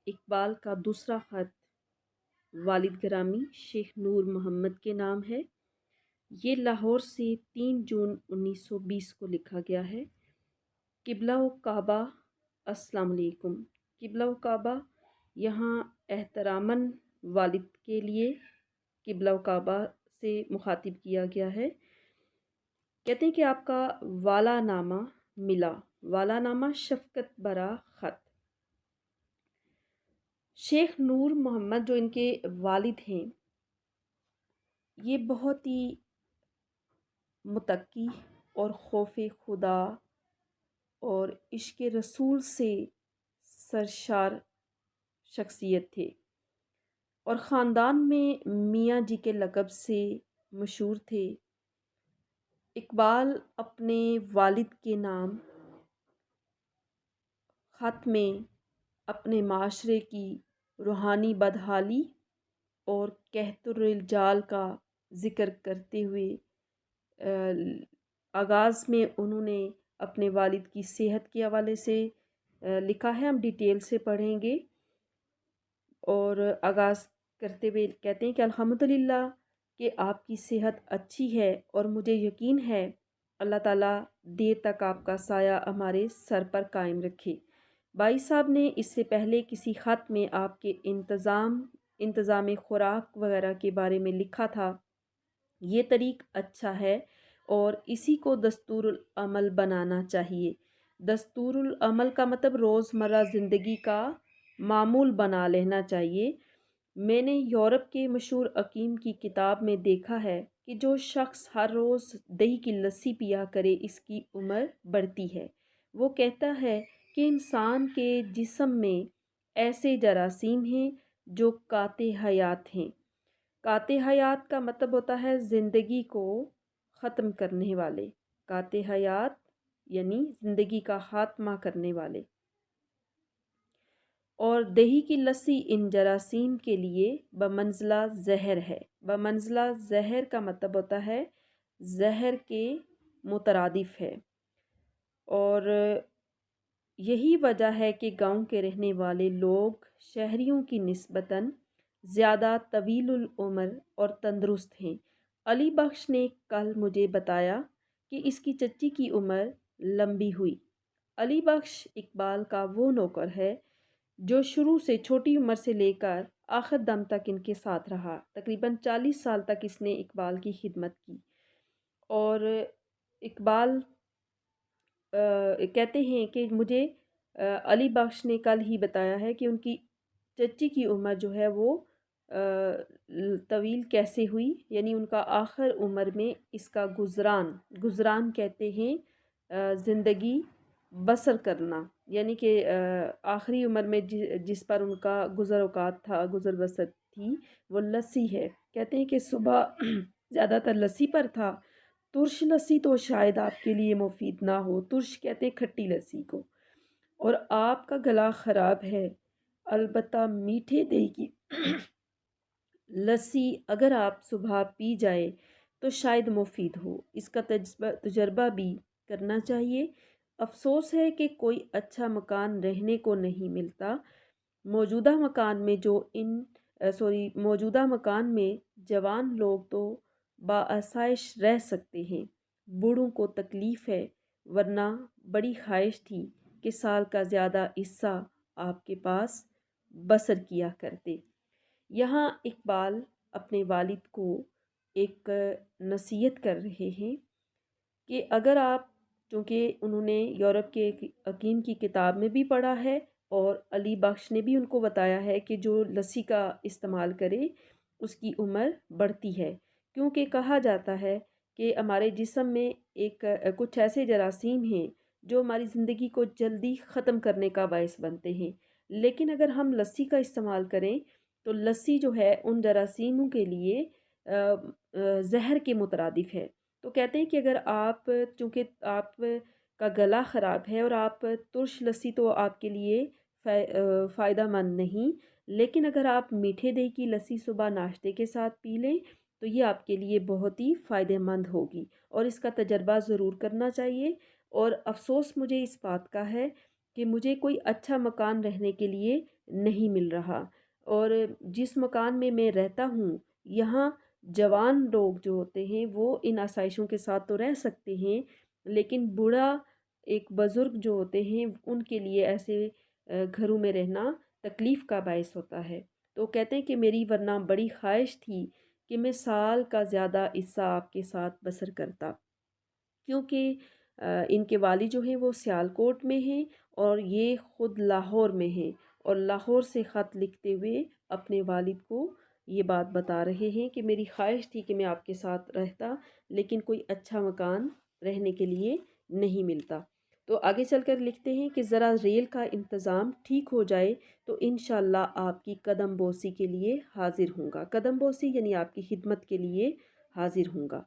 اقبال کا دوسرا خط والد گرامی شیخ نور محمد کے نام ہے۔ یہ لاہور سے 3 جون 1920 کو لکھا گیا ہے۔ قبلہ و کعبہ السلام علیکم۔ قبلہ و کعبہ یہاں احتراماً والد کے لیے قبلہ و کعبہ سے مخاطب کیا گیا ہے۔ کہتے ہیں کہ آپ کا والا نامہ ملا، والا نامہ شفقت برا خط۔ شیخ نور محمد جو ان کے والد ہیں، یہ بہت ہی متقی اور خوف خدا اور عشق رسول سے سرشار شخصیت تھے، اور خاندان میں میاں جی کے لقب سے مشہور تھے۔ اقبال اپنے والد کے نام خط میں اپنے معاشرے کی روحانی بدحالی اور قحط الرجال کا ذکر کرتے ہوئے آغاز میں انہوں نے اپنے والد کی صحت کے حوالے سے لکھا ہے۔ ہم ڈیٹیل سے پڑھیں گے، اور آغاز کرتے ہوئے کہتے ہیں کہ الحمدللہ کہ آپ کی صحت اچھی ہے، اور مجھے یقین ہے اللہ تعالیٰ دیر تک آپ کا سایہ ہمارے سر پر قائم رکھے۔ بھائی صاحب نے اس سے پہلے کسی خط میں آپ کے انتظام خوراک وغیرہ کے بارے میں لکھا تھا۔ یہ طریق اچھا ہے اور اسی کو دستور العمل بنانا چاہیے۔ دستور العمل کا مطلب روزمرہ زندگی کا معمول بنا لینا چاہیے۔ میں نے یورپ کے مشہور حکیم کی کتاب میں دیکھا ہے کہ جو شخص ہر روز دہی کی لسی پیا کرے اس کی عمر بڑھتی ہے۔ وہ کہتا ہے کہ انسان کے جسم میں ایسے جراثیم ہیں جو قاطع حیات ہیں۔ قاطع حیات کا مطلب ہوتا ہے زندگی کو ختم کرنے والے، قاطع حیات یعنی زندگی کا خاتمہ کرنے والے، اور دہی کی لسی ان جراثیم کے لیے بمنزلہ زہر ہے۔ بمنزلہ زہر کا مطلب ہوتا ہے زہر کے مترادف ہے، اور یہی وجہ ہے کہ گاؤں کے رہنے والے لوگ شہریوں کی نسبتاً زیادہ طویل العمر اور تندرست ہیں۔ علی بخش نے کل مجھے بتایا کہ اس کی چچی کی عمر لمبی ہوئی۔ علی بخش اقبال کا وہ نوکر ہے جو شروع سے چھوٹی عمر سے لے کر آخر دم تک ان کے ساتھ رہا۔ تقریباً 40 سال تک اس نے اقبال کی خدمت کی، اور اقبال کہتے ہیں کہ مجھے علی بخش نے کل ہی بتایا ہے کہ ان کی چچی کی عمر جو ہے وہ طویل کیسے ہوئی، یعنی ان کا آخر عمر میں اس کا گزران کہتے ہیں زندگی بسر کرنا، یعنی کہ آخری عمر میں جس پر ان کا گزر اوقات تھا، گزر بسر تھی، وہ لسی ہے۔ کہتے ہیں کہ صبح زیادہ تر لسی پر تھا۔ ترش لسی تو شاید آپ کے لیے مفید نہ ہو، ترش کہتے ہیں کھٹی لسی کو، اور آپ کا گلا خراب ہے، البتہ میٹھے دہی کی لسی اگر آپ صبح پی جائے تو شاید مفید ہو، اس کا تجربہ بھی کرنا چاہیے۔ افسوس ہے کہ کوئی اچھا مکان رہنے کو نہیں ملتا۔ موجودہ مکان میں جوان لوگ تو بآسائش رہ سکتے ہیں، بوڑھوں کو تکلیف ہے، ورنہ بڑی خواہش تھی کہ سال کا زیادہ حصہ آپ کے پاس بسر کیا کرتے۔ یہاں اقبال اپنے والد کو ایک نصیحت کر رہے ہیں کہ اگر آپ، چونکہ انہوں نے یورپ کے حکیم کی کتاب میں بھی پڑھا ہے اور علی بخش نے بھی ان کو بتایا ہے کہ جو لسی کا استعمال کرے اس کی عمر بڑھتی ہے، کیونکہ کہا جاتا ہے کہ ہمارے جسم میں کچھ ایسے جراثیم ہیں جو ہماری زندگی کو جلدی ختم کرنے کا باعث بنتے ہیں، لیکن اگر ہم لسی کا استعمال کریں تو لسی جو ہے ان جراثیموں کے لیے زہر کے مترادف ہے۔ تو کہتے ہیں کہ اگر آپ، چونکہ آپ کا گلا خراب ہے اور آپ ترش لسی تو آپ کے لیے فائدہ مند نہیں، لیکن اگر آپ میٹھے دہی کی لسی صبح ناشتے کے ساتھ پی لیں تو یہ آپ کے لیے بہت ہی فائدہ مند ہوگی، اور اس کا تجربہ ضرور کرنا چاہیے۔ اور افسوس مجھے اس بات کا ہے کہ مجھے کوئی اچھا مکان رہنے کے لیے نہیں مل رہا۔ اور جس مکان میں میں رہتا ہوں یہاں جوان لوگ جو ہوتے ہیں وہ ان آسائشوں کے ساتھ تو رہ سکتے ہیں، لیکن بوڑھا ایک بزرگ جو ہوتے ہیں ان کے لیے ایسے گھروں میں رہنا تکلیف کا باعث ہوتا ہے۔ تو کہتے ہیں کہ میری ورنہ بڑی خواہش تھی کہ میں سال کا زیادہ حصہ آپ کے ساتھ بسر کرتا، کیونکہ ان کے والد جو ہیں وہ سیالکوٹ میں ہیں اور یہ خود لاہور میں ہیں، اور لاہور سے خط لکھتے ہوئے اپنے والد کو یہ بات بتا رہے ہیں کہ میری خواہش تھی کہ میں آپ کے ساتھ رہتا، لیکن کوئی اچھا مکان رہنے کے لیے نہیں ملتا۔ تو آگے چل کر لکھتے ہیں کہ ذرا ریل کا انتظام ٹھیک ہو جائے تو انشاءاللہ آپ کی قدم بوسی کے لیے حاضر ہوں گا۔ قدم بوسی یعنی آپ کی خدمت کے لیے حاضر ہوں گا۔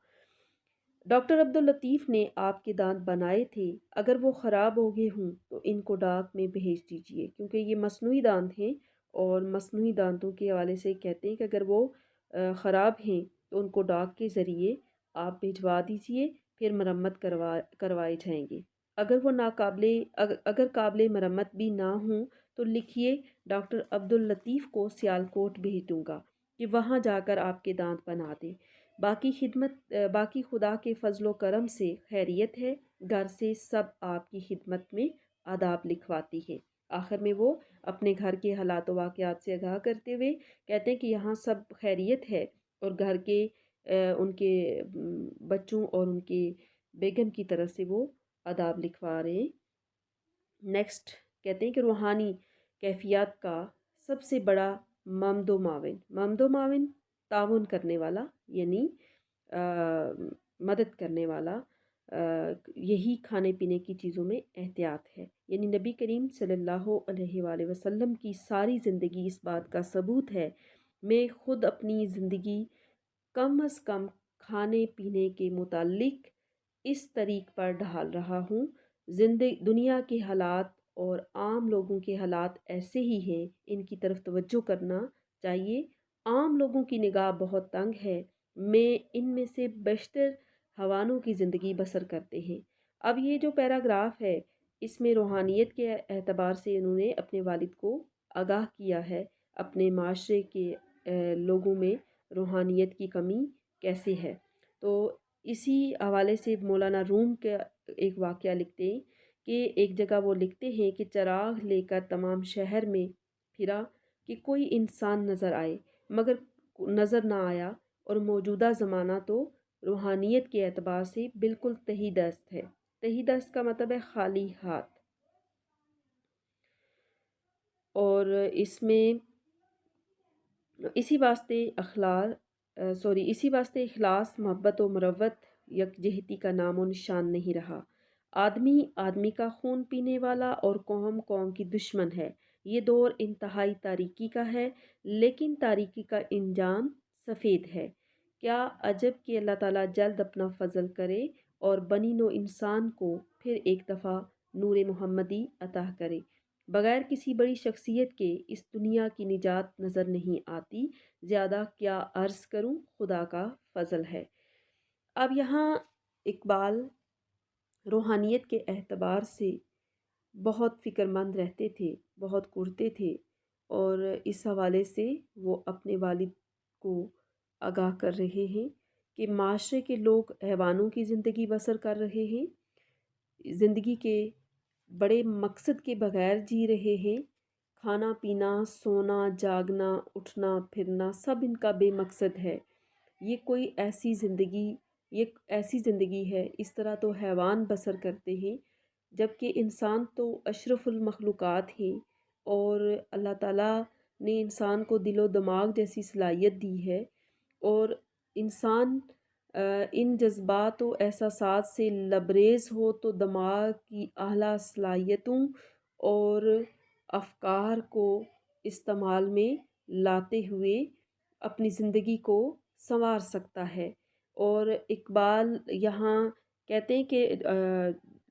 ڈاکٹر عبداللطیف نے آپ کے دانت بنائے تھے، اگر وہ خراب ہو گئے ہوں تو ان کو ڈاک میں بھیج دیجیے، کیونکہ یہ مصنوعی دانت ہیں اور مصنوعی دانتوں کے حوالے سے کہتے ہیں کہ اگر وہ خراب ہیں تو ان کو ڈاک کے ذریعے آپ بھجوا دیجیے، پھر مرمت کروائے جائیں گے۔ اگر وہ اگر قابل مرمت بھی نہ ہوں تو لکھیے، ڈاکٹر عبداللطیف کو سیالکوٹ بھیج دوں گا کہ وہاں جا کر آپ کے دانت بنا دیں۔ باقی خدا کے فضل و کرم سے خیریت ہے، گھر سے سب آپ کی خدمت میں آداب لکھواتی ہے۔ آخر میں وہ اپنے گھر کے حالات و واقعات سے آگاہ کرتے ہوئے کہتے ہیں کہ یہاں سب خیریت ہے، اور گھر کے ان کے بچوں اور ان کے بیگم کی طرف سے وہ آداب لکھوا رہے ہیں۔ نیکسٹ کہتے ہیں کہ روحانی کیفیات کا سب سے بڑا ممد و معاون تعاون کرنے والا، یعنی مدد کرنے والا، یہی کھانے پینے کی چیزوں میں احتیاط ہے۔ یعنی نبی کریم صلی اللہ علیہ وآلہ وسلم کی ساری زندگی اس بات کا ثبوت ہے۔ میں خود اپنی زندگی کم از کم کھانے پینے کے متعلق اس طریق پر ڈھال رہا ہوں۔ دنیا کے حالات اور عام لوگوں کے حالات ایسے ہی ہیں، ان کی طرف توجہ کرنا چاہیے۔ عام لوگوں کی نگاہ بہت تنگ ہے، میں ان میں سے بیشتر حیوانوں کی زندگی بسر کرتے ہیں۔ اب یہ جو پیراگراف ہے اس میں روحانیت کے اعتبار سے انہوں نے اپنے والد کو آگاہ کیا ہے، اپنے معاشرے کے لوگوں میں روحانیت کی کمی کیسے ہے۔ تو اسی حوالے سے مولانا روم کا ایک واقعہ لکھتے ہیں کہ ایک جگہ وہ لکھتے ہیں کہ چراغ لے کر تمام شہر میں پھرا کہ کوئی انسان نظر آئے، مگر نظر نہ آیا، اور موجودہ زمانہ تو روحانیت کے اعتبار سے بالکل تہی دست ہے۔ تہی دست کا مطلب ہے خالی ہاتھ، اور اس میں اسی واسطے اخلاص، محبت و مروت، یکجہتی کا نام و نشان نہیں رہا۔ آدمی آدمی کا خون پینے والا اور قوم قوم کی دشمن ہے۔ یہ دور انتہائی تاریکی کا ہے، لیکن تاریکی کا انجام سفید ہے۔ کیا عجب کہ اللہ تعالیٰ جلد اپنا فضل کرے اور بنی نوع انسان کو پھر ایک دفعہ نور محمدی عطا کرے۔ بغیر کسی بڑی شخصیت کے اس دنیا کی نجات نظر نہیں آتی، زیادہ کیا عرض کروں، خدا کا فضل ہے۔ اب یہاں اقبال روحانیت کے اعتبار سے بہت فکر مند رہتے تھے، بہت کرتے تھے، اور اس حوالے سے وہ اپنے والد کو آگاہ کر رہے ہیں کہ معاشرے کے لوگ حیوانوں کی زندگی بسر کر رہے ہیں، زندگی کے بڑے مقصد کے بغیر جی رہے ہیں، کھانا پینا، سونا، جاگنا، اٹھنا پھرنا سب ان کا بے مقصد ہے۔ یہ ایسی زندگی ہے، اس طرح تو حیوان بسر کرتے ہیں، جبکہ انسان تو اشرف المخلوقات ہیں، اور اللہ تعالیٰ نے انسان کو دل و دماغ جیسی صلاحیت دی ہے، اور انسان ان جذبات و احساسات سے لبریز ہو تو دماغ کی اعلیٰ صلاحیتوں اور افکار کو استعمال میں لاتے ہوئے اپنی زندگی کو سنوار سکتا ہے۔ اور اقبال یہاں کہتے ہیں کہ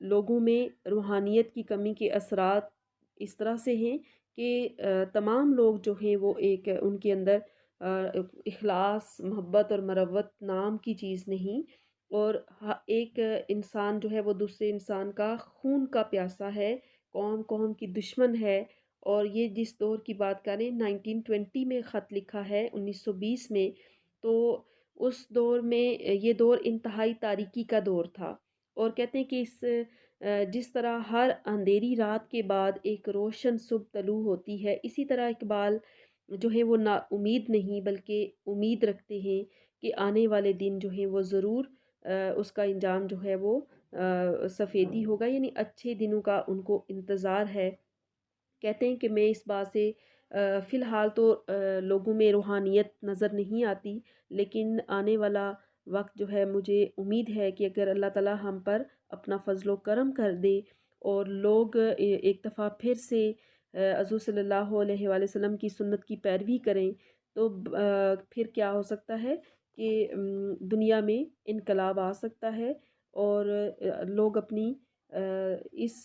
لوگوں میں روحانیت کی کمی کے اثرات اس طرح سے ہیں کہ تمام لوگ جو ہیں وہ ان کے اندر اخلاص، محبت اور مروت نام کی چیز نہیں، اور ایک انسان جو ہے وہ دوسرے انسان کا خون کا پیاسا ہے، قوم قوم کی دشمن ہے، اور یہ جس دور کی بات کریں 1920 میں خط لکھا ہے 1920 میں، تو اس دور میں یہ دور انتہائی تاریکی کا دور تھا، اور کہتے ہیں کہ جس طرح ہر اندھیری رات کے بعد ایک روشن صبح طلوع ہوتی ہے، اسی طرح اقبال جو ہے وہ نا امید نہیں بلکہ امید رکھتے ہیں کہ آنے والے دن جو ہیں وہ ضرور اس کا انجام جو ہے وہ سفیدی ہوگا، یعنی اچھے دنوں کا ان کو انتظار ہے۔ کہتے ہیں کہ میں اس بات سے فی الحال تو لوگوں میں روحانیت نظر نہیں آتی، لیکن آنے والا وقت جو ہے مجھے امید ہے کہ اگر اللہ تعالی ہم پر اپنا فضل و کرم کر دے اور لوگ ایک دفعہ پھر سے حضور صلی اللہ علیہ وآلہ وسلم کی سنت کی پیروی کریں، تو پھر کیا ہو سکتا ہے کہ دنیا میں انقلاب آ سکتا ہے، اور لوگ اپنی اس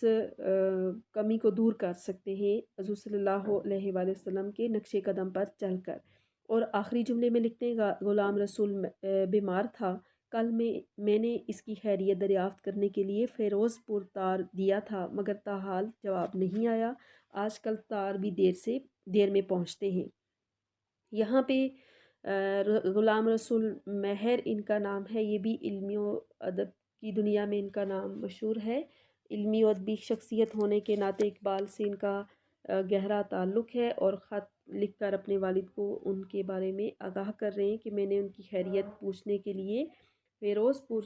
کمی کو دور کر سکتے ہیں حضور صلی اللہ علیہ وآلہ وسلم کے نقش قدم پر چل کر۔ اور آخری جملے میں لکھتے ہیں غلام رسول بیمار تھا، کل میں نے اس کی خیریت دریافت کرنے کے لیے فیروز پور تار دیا تھا، مگر تاحال جواب نہیں آیا، آج کل تار بھی دیر میں پہنچتے ہیں۔ یہاں پہ غلام رسول مہر ان کا نام ہے، یہ بھی علمی و ادب کی دنیا میں ان کا نام مشہور ہے۔ علمی و ادبی شخصیت ہونے کے ناطے اقبال سے ان کا گہرا تعلق ہے، اور خط لکھ کر اپنے والد کو ان کے بارے میں آگاہ کر رہے ہیں کہ میں نے ان کی خیریت پوچھنے کے لیے فیروز پور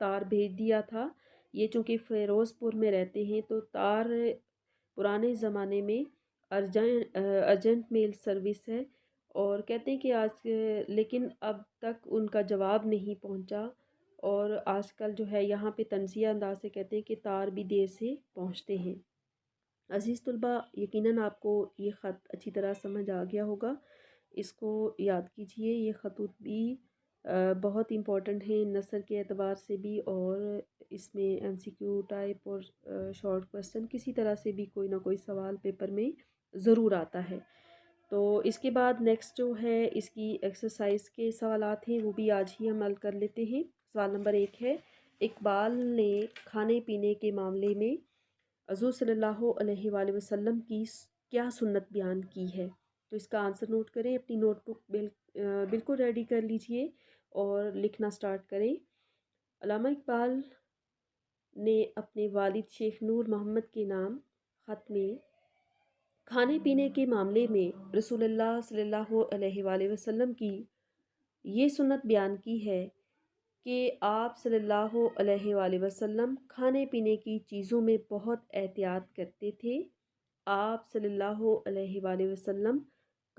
تار بھیج دیا تھا۔ یہ چونکہ فیروز پور میں رہتے ہیں تو تار پرانے زمانے میں ارجنٹ میل سروس ہے، اور کہتے ہیں کہ لیکن اب تک ان کا جواب نہیں پہنچا، اور آج کل جو ہے یہاں پہ طنزیہ انداز سے کہتے ہیں کہ تار بھی دیر سے پہنچتے ہیں۔ عزیز طلباء، یقیناً آپ کو یہ خط اچھی طرح سمجھ آ گیا ہوگا، اس کو یاد کیجئے۔ یہ خطوط بھی بہت امپورٹنٹ ہیں نثر کے اعتبار سے بھی، اور اس میں ایم سی کیو ٹائپ اور شارٹ کوسچن کسی طرح سے بھی کوئی نہ کوئی سوال پیپر میں ضرور آتا ہے۔ تو اس کے بعد نیکسٹ جو ہے اس کی ایکسرسائز کے سوالات ہیں، وہ بھی آج ہی ہم حل کر لیتے ہیں۔ سوال نمبر 1 ہے، اقبال نے کھانے پینے کے معاملے میں حضور صلی اللہ علیہ وآلہ وسلم کی کیا سنت بیان کی ہے؟ تو اس کا آنسر نوٹ کریں، اپنی نوٹ بک بالکل ریڈی کر لیجئے اور لکھنا سٹارٹ کریں۔ علامہ اقبال نے اپنے والد شیخ نور محمد کے نام خط میں کھانے پینے کے معاملے میں رسول اللہ صلی اللہ علیہ وآلہ وسلم کی یہ سنت بیان کی ہے کہ آپ صلی اللہ علیہ وآلہ وسلم کھانے پینے کی چیزوں میں بہت احتیاط کرتے تھے۔ آپ صلی اللہ علیہ وآلہ وسلم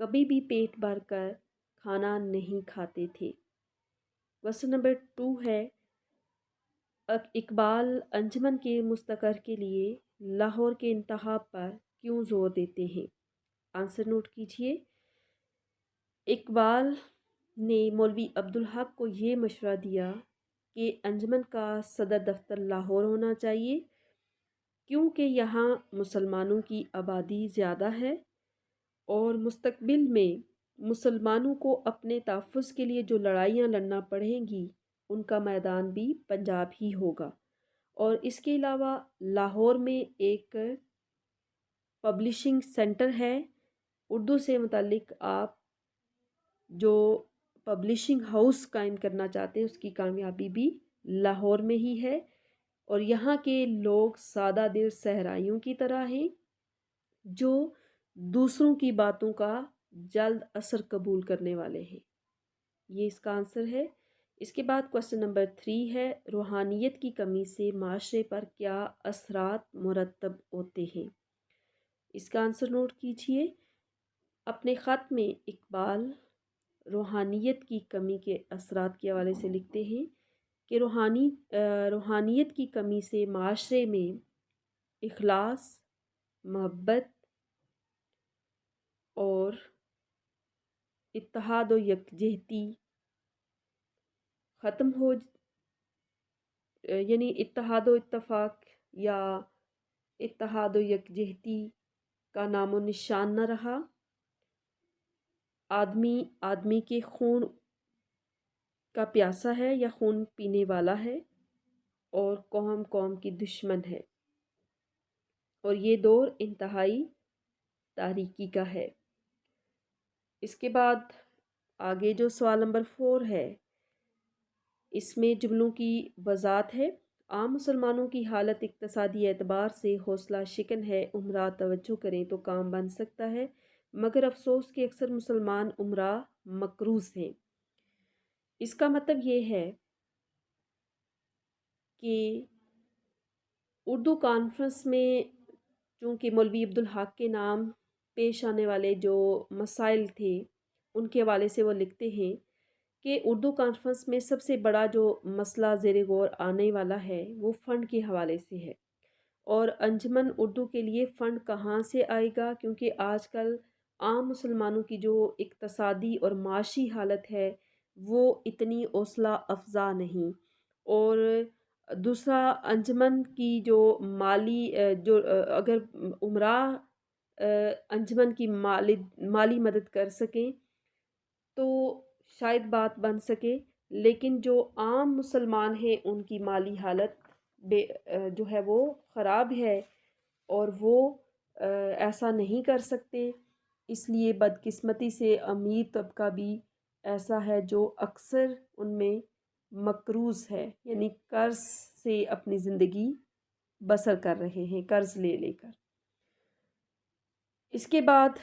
کبھی بھی پیٹ بھر کر کھانا نہیں کھاتے تھے۔ کوسچن نمبر 2 ہے، اقبال انجمن کے مستقر کے لیے لاہور کے انتخاب پر کیوں زور دیتے ہیں؟ آنسر نوٹ کیجئے۔ اقبال نے مولوی عبدالحق کو یہ مشورہ دیا کہ انجمن کا صدر دفتر لاہور ہونا چاہیے، کیونکہ یہاں مسلمانوں کی آبادی زیادہ ہے، اور مستقبل میں مسلمانوں کو اپنے تحفظ کے لیے جو لڑائیاں لڑنا پڑیں گی ان کا میدان بھی پنجاب ہی ہوگا، اور اس کے علاوہ لاہور میں ایک پبلشنگ سینٹر ہے، اردو سے متعلق آپ جو پبلشنگ ہاؤس قائم کرنا چاہتے ہیں اس کی کامیابی بھی لاہور میں ہی ہے، اور یہاں کے لوگ سادہ دل صحرائیوں کی طرح ہیں جو دوسروں کی باتوں کا جلد اثر قبول کرنے والے ہیں۔ یہ اس کا آنسر ہے۔ اس کے بعد کوسچن نمبر 3 ہے، روحانیت کی کمی سے معاشرے پر کیا اثرات مرتب ہوتے ہیں؟ اس کا آنسر نوٹ کیجئے۔ اپنے خط میں اقبال روحانیت کی کمی کے اثرات کے حوالے سے لکھتے ہیں کہ روحانیت کی کمی سے معاشرے میں اخلاص، محبت اور اتحاد و یکجہتی ختم ہو، یعنی اتحاد و اتفاق یا اتحاد و یکجہتی کا نام و نشان نہ رہا، آدمی کے خون کا پیاسا ہے یا خون پینے والا ہے، اور قوم کی دشمن ہے، اور یہ دور انتہائی تاریکی کا ہے۔ اس کے بعد آگے جو سوال نمبر 4 ہے، اس میں جملوں کی وضاحت ہے۔ عام مسلمانوں کی حالت اقتصادی اعتبار سے حوصلہ شکن ہے، امراء توجہ کریں تو کام بن سکتا ہے، مگر افسوس کہ اکثر مسلمان امراء مقروض ہیں۔ اس کا مطلب یہ ہے کہ اردو کانفرنس میں چونکہ مولوی عبدالحق کے نام پیش آنے والے جو مسائل تھے ان کے حوالے سے وہ لکھتے ہیں کہ اردو کانفرنس میں سب سے بڑا جو مسئلہ زیر غور آنے والا ہے وہ فنڈ کے حوالے سے ہے، اور انجمن اردو کے لیے فنڈ کہاں سے آئے گا، کیونکہ آج کل عام مسلمانوں کی جو اقتصادی اور معاشی حالت ہے وہ اتنی حوصلہ افزا نہیں، اور دوسرا انجمن کی جو مالی اگر عمرہ انجمن کی مالی مدد کر سکیں تو شاید بات بن سکے، لیکن جو عام مسلمان ہیں ان کی مالی حالت جو ہے وہ خراب ہے اور وہ ایسا نہیں کر سکتے، اس لیے بدقسمتی سے امیر طبقہ بھی ایسا ہے جو اکثر ان میں مقروض ہے، یعنی قرض سے اپنی زندگی بسر کر رہے ہیں، قرض لے لے کر۔ اس کے بعد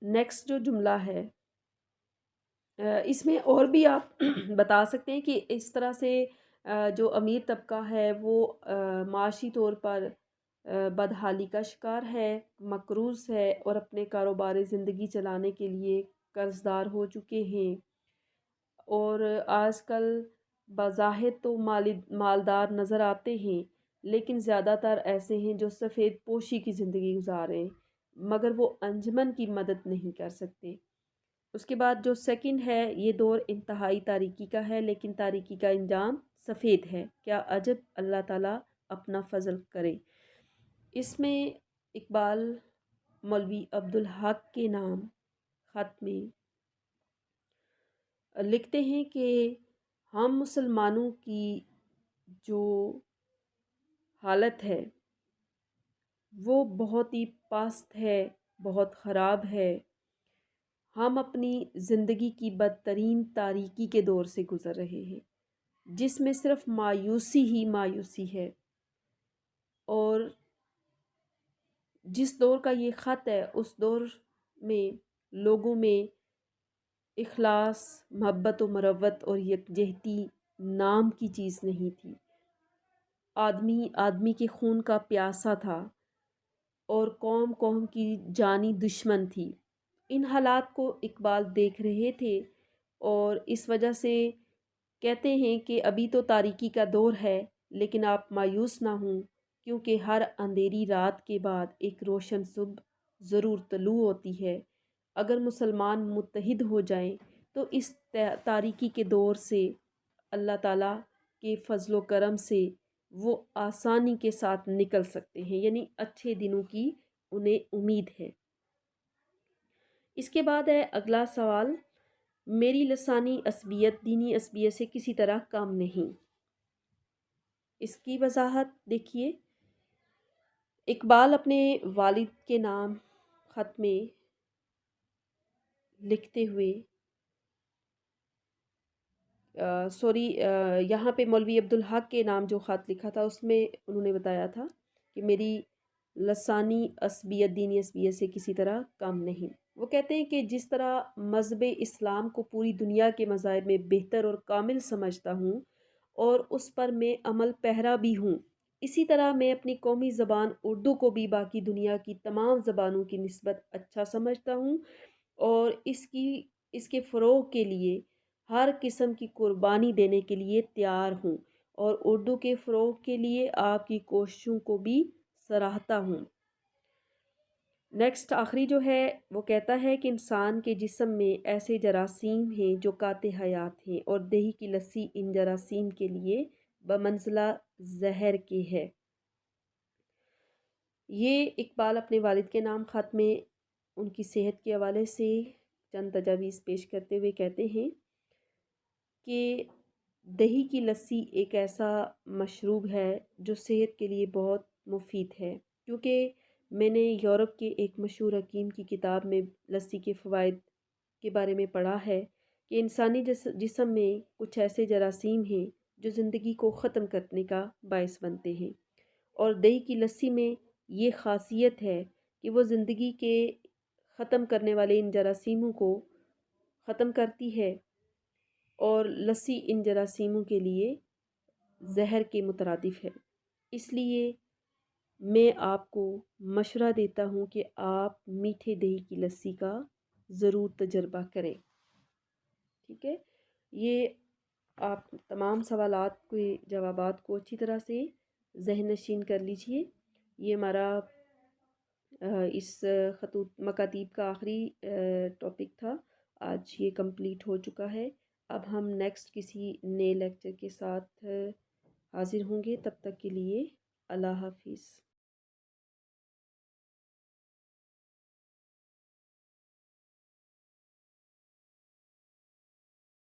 نیکسٹ جو جملہ ہے اس میں اور بھی آپ بتا سکتے ہیں کہ اس طرح سے جو امیر طبقہ ہے وہ معاشی طور پر بدحالی کا شکار ہے، مقروض ہے اور اپنے کاروبار زندگی چلانے کے لیے قرض دار ہو چکے ہیں، اور آج کل بظاہر تو مالدار نظر آتے ہیں لیکن زیادہ تر ایسے ہیں جو سفید پوشی کی زندگی گزار رہے ہیں مگر وہ انجمن کی مدد نہیں کر سکتے۔ اس کے بعد جو سیکنڈ ہے، یہ دور انتہائی تاریکی کا ہے لیکن تاریکی کا انجام سفید ہے، کیا عجب اللہ تعالیٰ اپنا فضل کرے۔ اس میں اقبال مولوی عبدالحق کے نام خط میں لکھتے ہیں کہ ہم مسلمانوں کی جو حالت ہے وہ بہت ہی پست ہے، بہت خراب ہے، ہم اپنی زندگی کی بدترین تاریکی کے دور سے گزر رہے ہیں جس میں صرف مایوسی ہی مایوسی ہے، اور جس دور کا یہ خط ہے اس دور میں لوگوں میں اخلاص، محبت و مروت اور یکجہتی نام کی چیز نہیں تھی، آدمی آدمی کے خون کا پیاسا تھا اور قوم قوم کی جانی دشمن تھی۔ ان حالات کو اقبال دیکھ رہے تھے اور اس وجہ سے کہتے ہیں کہ ابھی تو تاریکی کا دور ہے لیکن آپ مایوس نہ ہوں، کیونکہ ہر اندھیری رات کے بعد ایک روشن صبح ضرور طلوع ہوتی ہے۔ اگر مسلمان متحد ہو جائیں تو اس تاریکی کے دور سے اللہ تعالیٰ کے فضل و کرم سے وہ آسانی کے ساتھ نکل سکتے ہیں، یعنی اچھے دنوں کی انہیں امید ہے۔ اس کے بعد ہے اگلا سوال، میری لسانی عصبیت دینی عصبیت سے کسی طرح کم نہیں۔ اس کی وضاحت دیکھیے، اقبال اپنے والد کے نام خط میں لکھتے ہوئے یہاں پہ مولوی عبدالحق کے نام جو خط لکھا تھا اس میں انہوں نے بتایا تھا کہ میری لسانی عصبیت دینی عصبیت سے کسی طرح کم نہیں۔ وہ کہتے ہیں کہ جس طرح مذہب اسلام کو پوری دنیا کے مذاہب میں بہتر اور کامل سمجھتا ہوں اور اس پر میں عمل پیرا بھی ہوں، اسی طرح میں اپنی قومی زبان اردو کو بھی باقی دنیا کی تمام زبانوں کی نسبت اچھا سمجھتا ہوں اور اس کے فروغ کے لیے ہر قسم کی قربانی دینے کے لیے تیار ہوں، اور اردو کے فروغ کے لیے آپ کی کوششوں کو بھی سراہتا ہوں۔ نیکسٹ آخری جو ہے وہ کہتا ہے کہ انسان کے جسم میں ایسے جراثیم ہیں جو قاتل حیات ہیں اور دہی کی لسی ان جراثیم کے لیے بمنزلہ زہر کے ہے۔ یہ اقبال اپنے والد کے نام خط میں ان کی صحت کے حوالے سے چند تجاویز پیش کرتے ہوئے کہتے ہیں کہ دہی کی لسی ایک ایسا مشروب ہے جو صحت کے لیے بہت مفید ہے، کیونکہ میں نے یورپ کے ایک مشہور حکیم کی کتاب میں لسی کے فوائد کے بارے میں پڑھا ہے کہ انسانی جسم میں کچھ ایسے جراثیم ہیں جو زندگی کو ختم کرنے کا باعث بنتے ہیں، اور دہی کی لسی میں یہ خاصیت ہے کہ وہ زندگی کے ختم کرنے والے ان جراثیموں کو ختم کرتی ہے، اور لسی ان جراثیموں کے لیے زہر کے مترادف ہے۔ اس لیے میں آپ کو مشورہ دیتا ہوں کہ آپ میٹھے دہی کی لسی کا ضرور تجربہ کریں۔ ٹھیک ہے، یہ آپ تمام سوالات کے جوابات کو اچھی طرح سے ذہن نشین کر لیجئے۔ یہ ہمارا اس خطوط مکاتیب کا آخری ٹاپک تھا، آج یہ کمپلیٹ ہو چکا ہے۔ اب ہم نیکسٹ کسی نئے لیکچر کے ساتھ حاضر ہوں گے، تب تک کے لیے اللہ حافظ۔